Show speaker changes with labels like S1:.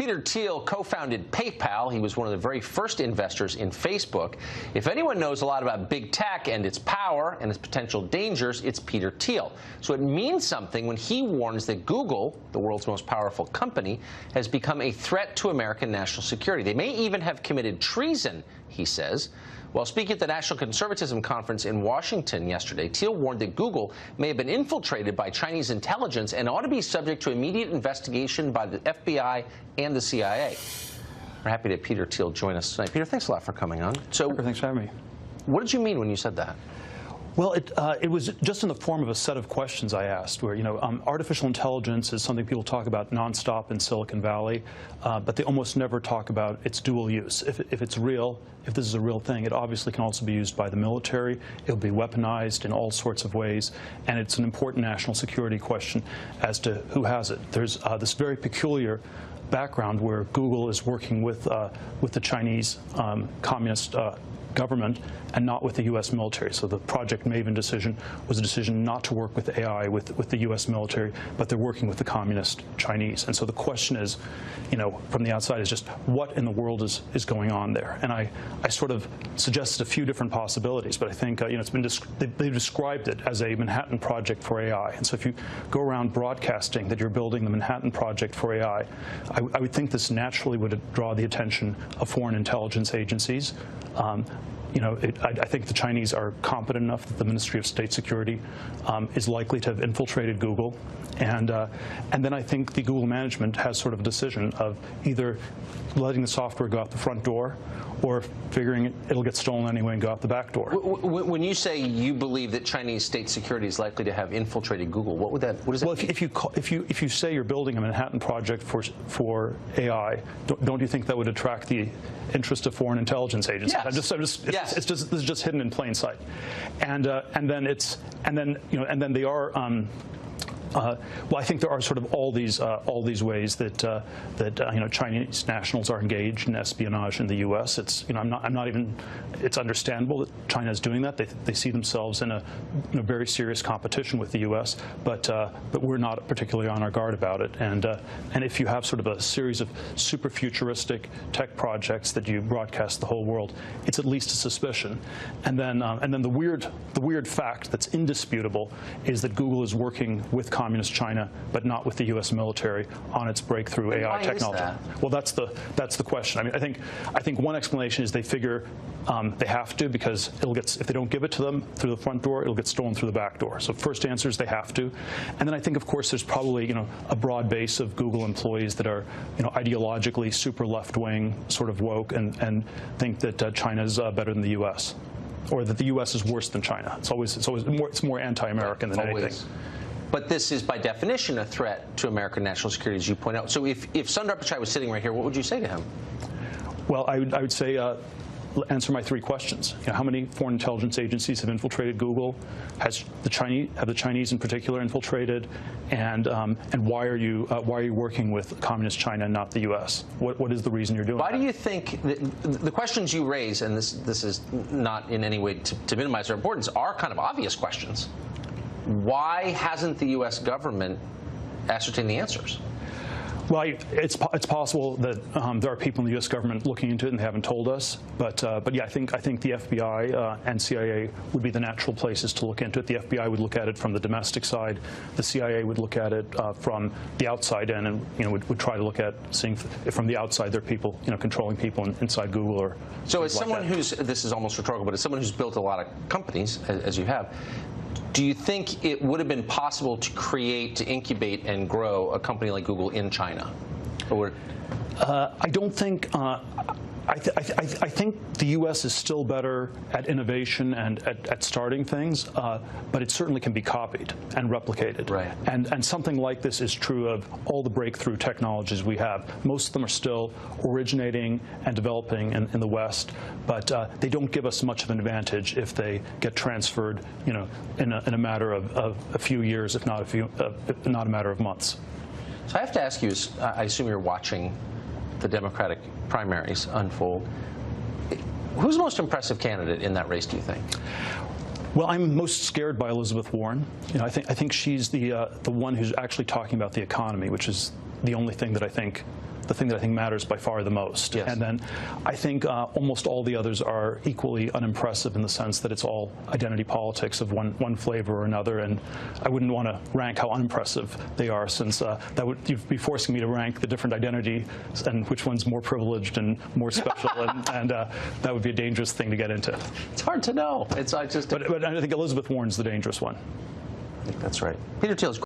S1: Peter Thiel co-founded PayPal. He was one of the very first investors in Facebook. If anyone knows a lot about big tech and its power and its potential dangers, it's Peter Thiel. So it means something when he warns that Google, the world's most powerful company, has become a threat to American national security. They may even have committed treason, he says. While speaking at the National Conservatism Conference in Washington yesterday, Thiel warned that Google may have been infiltrated by Chinese intelligence and ought to be subject to immediate investigation by the FBI and the CIA. We're happy to have Peter Thiel join us tonight. Peter, thanks a lot for coming on.
S2: So, thanks for having me.
S1: What did you mean when you said that?
S2: Well, it was just in the form of a set of questions I asked where, artificial intelligence is something people talk about nonstop in Silicon Valley, but they almost never talk about its dual use. If it's real, if this is a real thing, it obviously can also be used by the military. It'll be weaponized in all sorts of ways, and it's an important national security question as to who has it. There's this very peculiar background where Google is working with the Chinese communist government and not with the U.S. military. So the Project Maven decision was a decision not to work with AI with the U.S. military, but they're working with the communist Chinese. And so the question is, from the outside is just what in the world is going on there? And I sort of suggested a few different possibilities, but I think it's been they've described it as a Manhattan Project for AI. And so if you go around broadcasting that you're building the Manhattan Project for AI, I would think this naturally would draw the attention of foreign intelligence agencies. I think the Chinese are competent enough that the Ministry of State Security is likely to have infiltrated Google. And then I think the Google management has sort of a decision of either letting the software go out the front door or figuring it'll get stolen anyway and go out the back door.
S1: When you say you believe that Chinese state security is likely to have infiltrated Google, what does that
S2: mean?
S1: Well,
S2: if you say you're building a Manhattan Project for AI, don't you think that would attract the interest of foreign intelligence agencies?
S1: Yes.
S2: Yes. This is just hidden in plain sight, and then they are. Well, I think there are sort of all these ways that Chinese nationals are engaged in espionage in the U.S. It's I'm not even. It's understandable that China is doing that. They see themselves in a very serious competition with the U.S. But we're not particularly on our guard about it. And if you have sort of a series of super futuristic tech projects that you broadcast the whole world, it's at least a suspicion. And then the weird fact that's indisputable is that Google is working with communist China, but not with the U.S. military on its breakthrough AI technology.
S1: Why is that?
S2: Well, that's the question. I mean, I think one explanation is they figure they have to because if they don't give it to them through the front door, it'll get stolen through the back door. So first answer is they have to, and then I think of course there's probably a broad base of Google employees that are ideologically super left-wing, sort of woke, and think that China's better than the U.S. or that the U.S. is worse than China. It's more anti-American than anything.
S1: But this is, by definition, a threat to American national security, as you point out. So if Sundar Pichai was sitting right here, what would you say to him?
S2: Well, I would say answer my three questions. How many foreign intelligence agencies have infiltrated Google? Have the Chinese in particular infiltrated? And why are you working with communist China and not the U.S.? What is the reason you're doing
S1: Why
S2: that?
S1: do you think the questions you raise, and this is not in any way to minimize their importance, are kind of obvious questions? Why hasn't the U.S. government ascertained the answers?
S2: Well, it's possible that there are people in the U.S. government looking into it and they haven't told us. But yeah, I think the FBI and CIA would be the natural places to look into it. The FBI would look at it from the domestic side. The CIA would look at it from the outside in, and would try to look at seeing if from the outside there are people controlling people inside Google or.
S1: So as someone who's, this is almost rhetorical, but as someone who's built a lot of companies, as you have, do you think it would have been possible to create, to incubate, and grow a company like Google in China? Or
S2: I don't think. I think the U.S. is still better at innovation and at starting things, but it certainly can be copied and replicated.
S1: Right.
S2: And something like this is true of all the breakthrough technologies we have. Most of them are still originating and developing in the West, but they don't give us much of an advantage if they get transferred, in a matter of a few years, if not a matter of months.
S1: So I have to ask you, I assume you're watching the Democratic primaries unfold. Who's the most impressive candidate in that race, do you think?
S2: Well, I'm most scared by Elizabeth Warren. I think she's the one who's actually talking about the economy, which is the only thing that I think matters by far the most.
S1: Yes.
S2: And then I think almost all the others are equally unimpressive in the sense that it's all identity politics of one flavor or another. And I wouldn't want to rank how unimpressive they are, since that would you'd be forcing me to rank the different identities and which one's more privileged and more special, and that would be a dangerous thing to get into.
S1: It's hard to know.
S2: But I think Elizabeth Warren's the dangerous one.
S1: I think that's right. Peter Thiel's